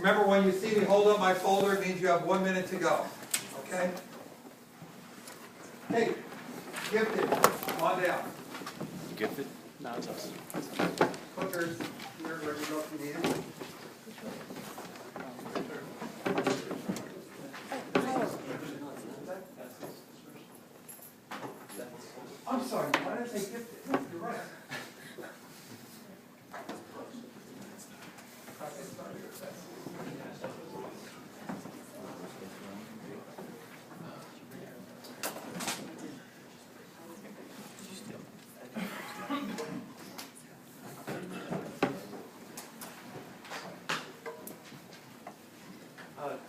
Remember, when you see me hold up my folder, it means you have 1 minute to go. Okay? Hey, Gifted, come on down. Gifted? No, it's us. Put yours here wherever you go if you need it. I'm sorry, why did I say Gifted? You're right.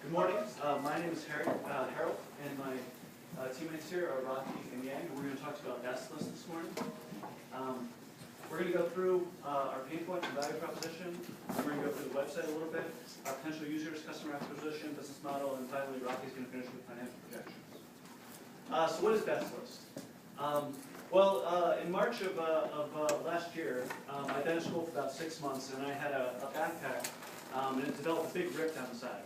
Good morning. My name is Harold, and my teammates here are Rocky and Yang. We're going to talk about Beth'sList this morning. We're going to go through our pain points and value proposition. We're going to go through the website a little bit, our potential users, customer acquisition, business model, and finally Rocky's going to finish with financial projections. So what is Beth'sList? In March of last year, I'd been in school for about 6 months, and I had a backpack, and it developed a big rip down the side of it.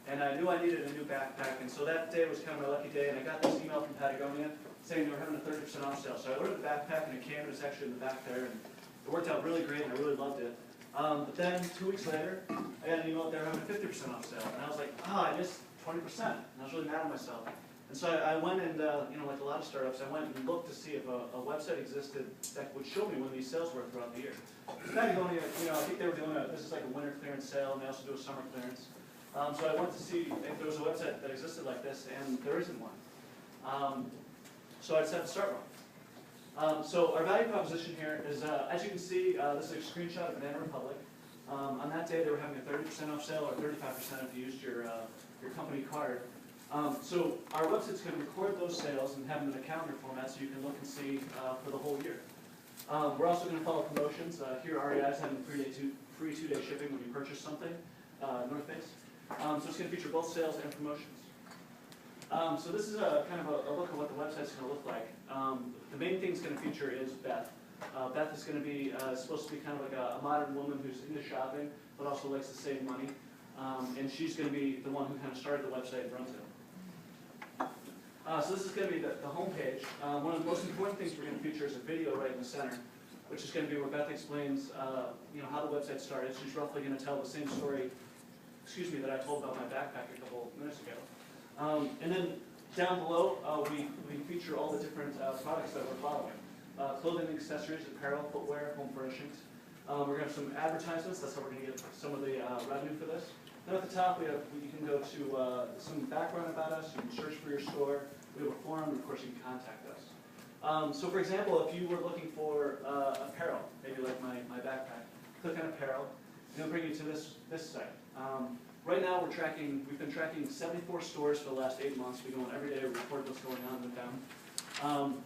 And I knew I needed a new backpack, and so that day was kind of my lucky day, and I got this email from Patagonia saying they were having a 30% off sale. So I ordered the backpack, and it came, and it's actually in the back there, and it worked out really great, and I really loved it. But then 2 weeks later, I got an email that they were having a 50% off sale, and I was like, I missed 20%, and I was really mad at myself. And so I went and, like a lot of startups, I went and looked to see if a website existed that would show me when these sales were throughout the year. Patagonia, I think they were doing this is like a winter clearance sale, and they also do a summer clearance. So I went to see if there was a website that existed like this, and there isn't one. So I decided to start one. So our value proposition here is, as you can see, this is a screenshot of Banana Republic. On that day, they were having a 30% off sale, or 35% if you used your company card. So our website's going to record those sales and have them in a calendar format so you can look and see for the whole year. We're also going to follow promotions. Here, REI is having free two-day shipping when you purchase something, North Face. So it's going to feature both sales and promotions. So this is kind of a look at what the website's going to look like. The main thing it's going to feature is Beth. Beth is going to be supposed to be kind of like a modern woman who's into shopping, but also likes to save money. And she's going to be the one who kind of started the website and runs it. So this is going to be the home page. One of the most important things we're going to feature is a video right in the center, which is going to be where Beth explains how the website started. She's roughly going to tell the same story that I told about my backpack a couple minutes ago. And then down below, we feature all the different products that we're following. Clothing, accessories, apparel, footwear, home furnishings. We're going to have some advertisements. That's how we're going to get some of the revenue for this. Then at the top, you can go to some background about us. You can search for your store. We have a forum, and of course, you can contact us. So for example, if you were looking for apparel, maybe like my backpack, click on apparel, and it'll bring you to this site. Right now, we've been tracking 74 stores for the last 8 months. We go in every day, we record what's going on with them.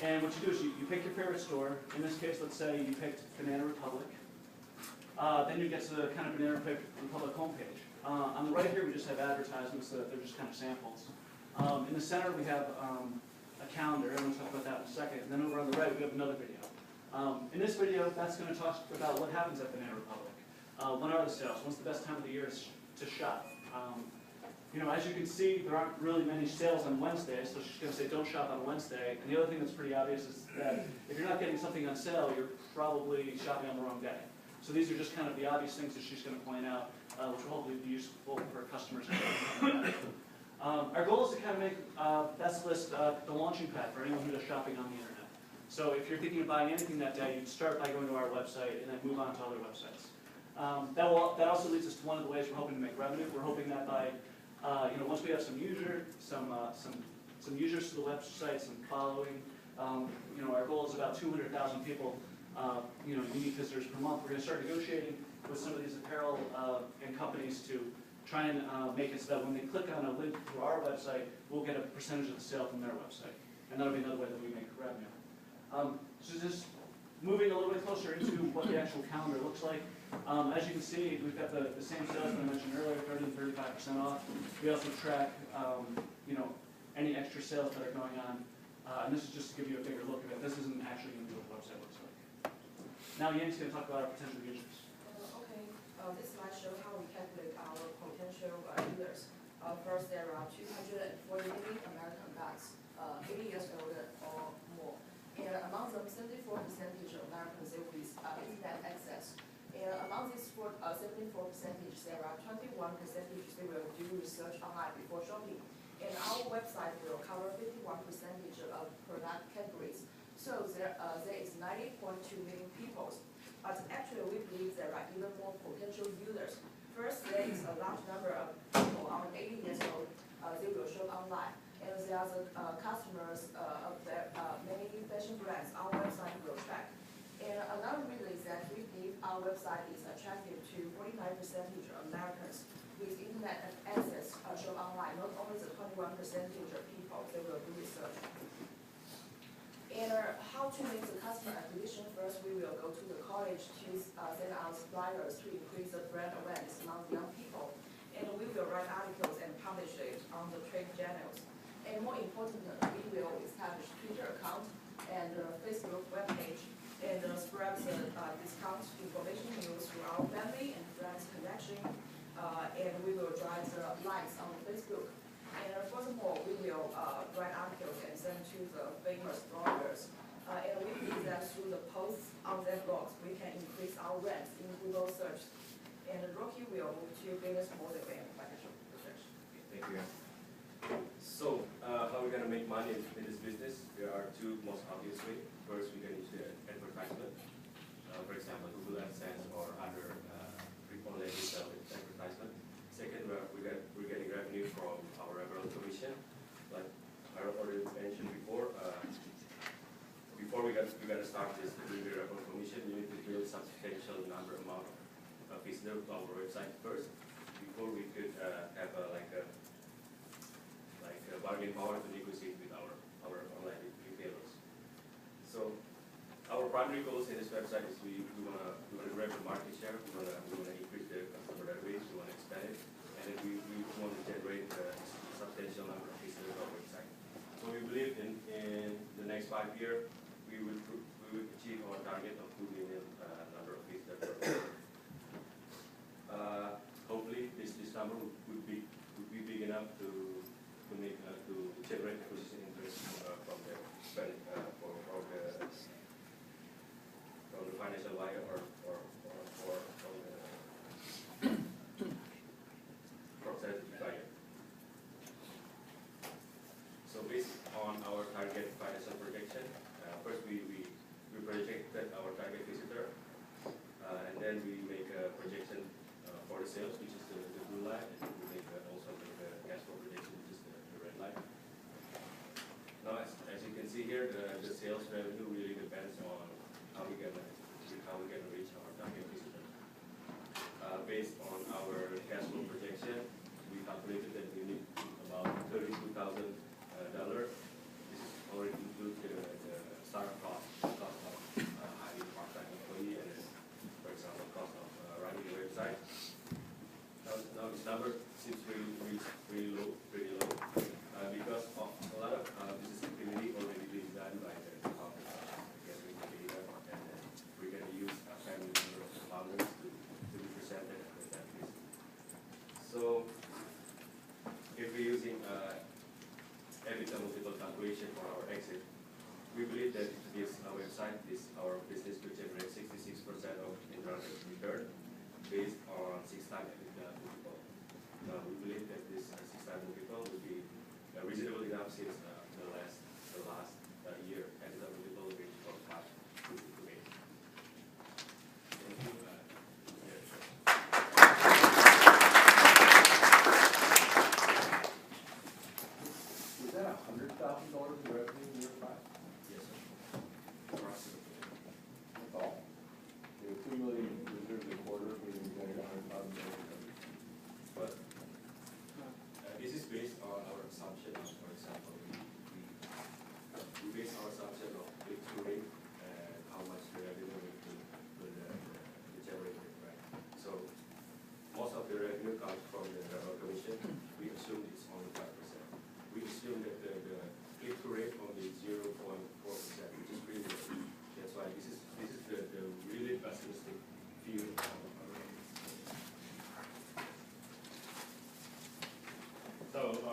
And what you do is you pick your favorite store. In this case, let's say you picked Banana Republic. Then you get to the kind of Banana Republic homepage. On the right here, we just have advertisements that they're just kind of samples. In the center, we have a calendar, and we'll talk about that in a second. And then over on the right, we have another video. In this video, that's going to talk about what happens at Banana Republic. When are the sales? When's the best time of the year to shop? As you can see, there aren't really many sales on Wednesday, so she's going to say don't shop on Wednesday. And the other thing that's pretty obvious is that if you're not getting something on sale, you're probably shopping on the wrong day. So these are just kind of the obvious things that she's going to point out, which will hopefully be useful for customers. Our goal is to kind of make Beth'sList the launching pad for anyone who does shopping on the internet. So if you're thinking of buying anything that day, you start by going to our website and then move on to other websites. That also leads us to one of the ways we're hoping to make revenue. We're hoping that by once we have some users to the website, some following, our goal is about 200,000 people, unique visitors per month. We're going to start negotiating with some of these apparel and companies to try and make it so that when they click on a link to our website, we'll get a percentage of the sale from their website, and that'll be another way that we make revenue. So just moving a little bit closer into what the actual calendar looks like. As you can see, we've got the same sales that I mentioned earlier, 30 to 35% off. We also track, any extra sales that are going on. And this is just to give you a bigger look at it. This isn't actually going to be what the website looks like. Now Yang's going to talk about our potential users. Okay. This slide shows how we calculate our first there are 240 million American guys, 80 years old or more. And among them, 74% of Americans live with internet access. And among these 74%, there are 21% they will do research online before shopping. And our website will cover 51% of product categories. So there is 90.2 million people. But actually, we believe there are even more potential users. First, there is a large number of people under 80 years old. They will shop online. And there are the customers of many fashion brands our website will track. And another reason is that we believe our website is attractive to 49% of Americans with internet access shop online, not only the 21% of people that will do research. And how to make the customer acquisition? First, we will go to the college to send out flyers to increase the brand awareness among young people. And we will write articles and publish it on the trade journals. And more importantly, we will establish Twitter account and Facebook webpage and spread the discount information news to our family and friends connection. And we will drive the likes on Facebook. And furthermore, we will write articles and send to the famous bloggers. And we believe that through the posts on their blogs, we can increase our ranks in Google search. And Rocky will move to business model and financial research. Thank you. So, how are we going to make money in this business? There are two most obvious ways. First, we can use the advertisement. For example, Google AdSense or other online digital advertisement. Second, we're getting revenue from our referral commission. Like I already mentioned before, before we got to start this referral commission, you need to build substantial amount of visitors to our website first before we could have a bargain power to negotiate with our online retailers. So our primary goals in this website is we want to grab the market share, we want to increase the customer database, we want to expand it, and then we want to generate a substantial number of visitors to our website. So we believe in the next 5 years we will achieve our target of 2 million number of visitors per month. Hopefully this number would be big enough to generate acquisition interest from the financial buyer or from the strategic buyer. So based on our target financial projection, first we projected our target visitor, and then we make a projection for the sales, which is the blue line, and we also make a cash flow projection, which is the red line. Now, as you can see here, the sales revenue really depends on how we're gonna reach our target visitor. Based on our cash flow projection, we calculated that we need about $32,000. This is already includes the startup cost of hiring part-time employee, and then, for example, cost of running the website. Now this number seems pretty low, because of a lot of business activity already being done by the founders, gathering the data, and then we're going to use a family member of the founders to be presented at that list. So if we're using EBITDA multiple calculation for our exit, we believe that this website, our business could generate 66% of internal return based on 6 times EBITDA multiple. We believe that this 6 times multiple will be reasonable enough since the last year EBITDA multiple reached from 5 to 8. Thank you. Was that $100,000 in revenue in year 5? Yes, sir. Approximately. That's all. You have 2 million visitors a quarter, we can generate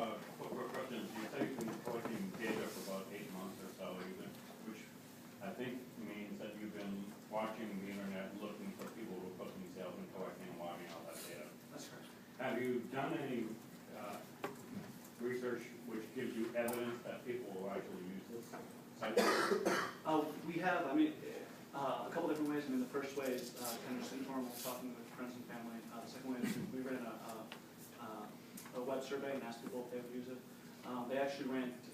quick questions. You say you've been collecting data for about 8 months or so, which I think means that you've been watching the internet, looking for people who are posting sales and collecting and logging all that data. That's correct. Have you done any research which gives you evidence that people will actually use this site? We have, I mean, a couple different ways. I mean, the first way is kind of just informal, talking with friends and family. The second way is we ran a web survey and asked people if they would use it. They actually ranked,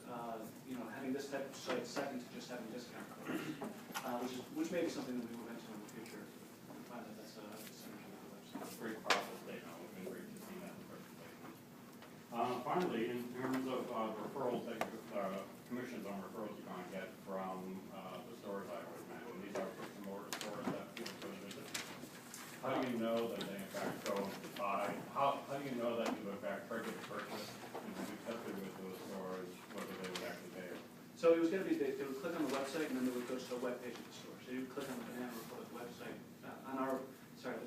having this type of site second to just having discount codes, which may be something that we move into in the future. We find that that's a synergy with the website. It's a great powerful statement. It would have been great to see that in the first place. Finally, in terms of referrals, commissions on referrals you're going to get from the stores I always mention, these are bricks and mortar stores that people go to visit. How do you know that they in fact go to buy? How do you know that you in fact trigger the purchase and to be tested with those stores, whether they would actually pay? So it was going to be, they would click on the website and then they would go to the web page of the store. So you would click on the Banana Republic website, the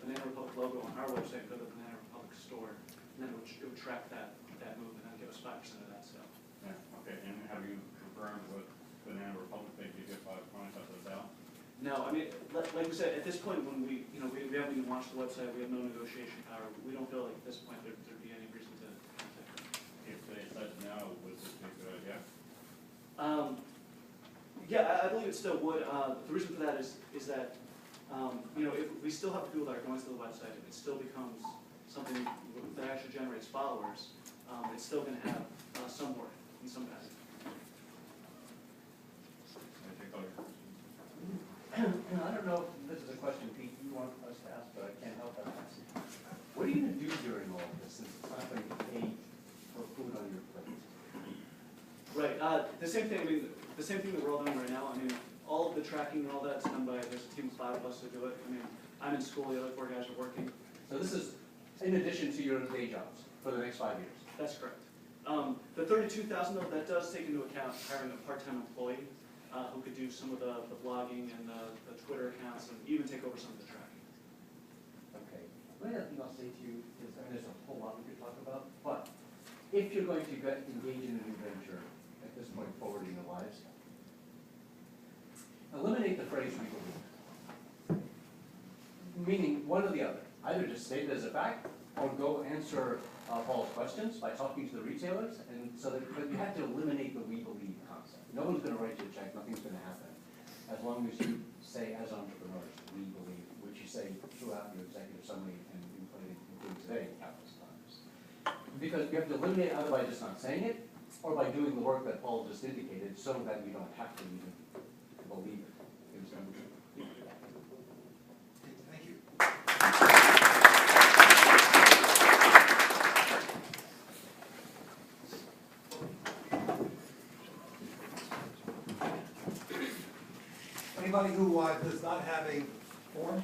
Banana Republic logo on our website, go to the Banana Republic store, and then it would track that move and then give us 5% of that sale. Yeah, okay, and have you confirmed with Banana Republic that you get 5 points off the sale? No, I mean, like we said, at this point when we haven't even launched the website, we have no negotiation power. We don't feel like at this point there'd be any reason to contact them. If they said no, would this be a good idea? Yeah, I believe it still would. The reason for that is that, if we still have people that are going to the website, if it still becomes something that actually generates followers, it's still going to have some worth and some value. I take all your questions. I don't know if this is a question, Pete, you want us to ask, but I can't help but ask. What are you going to do during all of this, since it's not going to pay for food on your plate? Right. The same thing. I mean, the same thing that we're all doing right now. I mean, all of the tracking and all that's done by, there's a team of 5 of us who do it. I mean, I'm in school, the other 4 guys are working. So this is in addition to your day jobs for the next 5 years? That's correct. The $32,000 though, that does take into account hiring a part-time employee who could do some of the blogging and the Twitter accounts and even take over some of the tracking. Okay. The other thing I'll say to you is, I mean, there's a whole lot we could talk about, but if you're going to engage in a new venture at this point forward in your lives, eliminate the phrase "we believe." Meaning one or the other. Either just state it as a fact, or go answer Paul's questions by talking to the retailers, and so that, but you have to eliminate the "we believe" concept. No one's going to write you a check. Nothing's going to happen, as long as you say, as entrepreneurs, "we believe," which you say throughout your executive summary and including today countless times. Because you have to eliminate it either by just not saying it, or by doing the work that Paul just indicated, so that you don't have to even believe it. Thank you. Anybody who does not have a form?